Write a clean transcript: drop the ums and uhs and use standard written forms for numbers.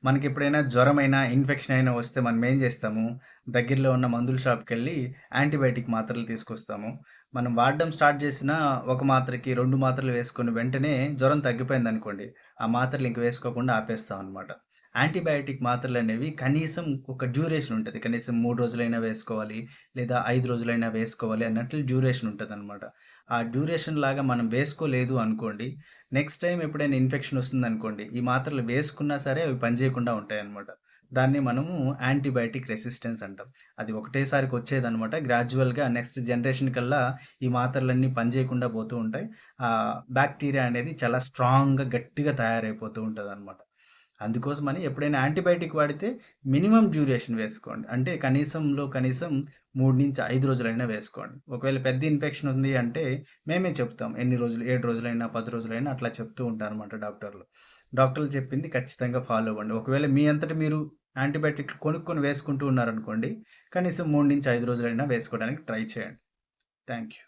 మనకెప్పుడైనా జ్వరమైనా, infection అయినా వస్తే మనం ఏం చేస్తాము? దగ్గరలో ఉన్న మందుల షాప్‌కెళ్ళి యాంటీబయాటిక్ మాత్రలు తీసుకొస్తాము. మనం వాడడం స్టార్ట్ చేసిన ఒక మాత్రకి 2 మాత్రలు వేసుకొని వెంటనే జ్వరం తగ్గిపోయిందనుకోండి, ఆ మాత్రలు ఇంక వేసుకోకుండా ఆపేస్తామనమాట. యాంటీబయాటిక్ మాత్రలనేవి కనీసం ఒక డ్యూరేషన్ ఉంటది. కనీసం 3 రోజులైనా వేసుకోవాలి, లేదా 5 రోజులైనా వేసుకోవాలి అన్నట్లు డ్యూరేషన్ ఉంటదనమాట. ఆ డ్యూరేషన్ లాగా మనం వేసుకోలేదు అనుకోండి, నెక్స్ట్ టైమ్ ఎప్పుడైనా ఇన్ఫెక్షన్ వస్తుందనుకోండి, ఈ మాత్రలు వేసుకున్నా సరే అవి పనిచేయకుండా ఉంటాయన్నమాట. దాన్ని మనము యాంటీబయాటిక్ రెసిస్టెన్స్ అంటాం. అది ఒకటేసారికొచ్చేదనమాట. గ్రాడ్యువల్‌గా నెక్స్ట్ జనరేషన్ కల్లా ఈ మాత్రలన్నీ పనిచేయకుండా పోతూ ఉంటాయి. బాక్టీరియా అనేది చాలా స్ట్రాంగ్‌గా, గట్టిగా తయారైపోతూ ఉంటదనమాట. అందుకోసమని ఎప్పుడైనా యాంటీబయాటిక్ వాడితే మినిమమ్ డ్యూరేషన్ వేసుకోండి. అంటే కనీసం 3-5 రోజులైనా వేసుకోండి. ఒకవేళ పెద్ద ఇన్ఫెక్షన్ ఉంది అంటే మేమే చెప్తాం. ఎన్ని రోజులు 7 రోజులైనా, 10 రోజులైనా అట్లా చెప్తూ ఉంటారనమాట డాక్టర్లు. డాక్టర్లు చెప్పింది ఖచ్చితంగా ఫాలో అవ్వండి. ఒకవేళ మీ అంతట మీరు యాంటీబయాటిక్‌లు కొనుక్కొని వేసుకుంటూ ఉన్నారనుకోండి, కనీసం 3-5 రోజులైనా వేసుకోవడానికి ట్రై చేయండి. Thank you.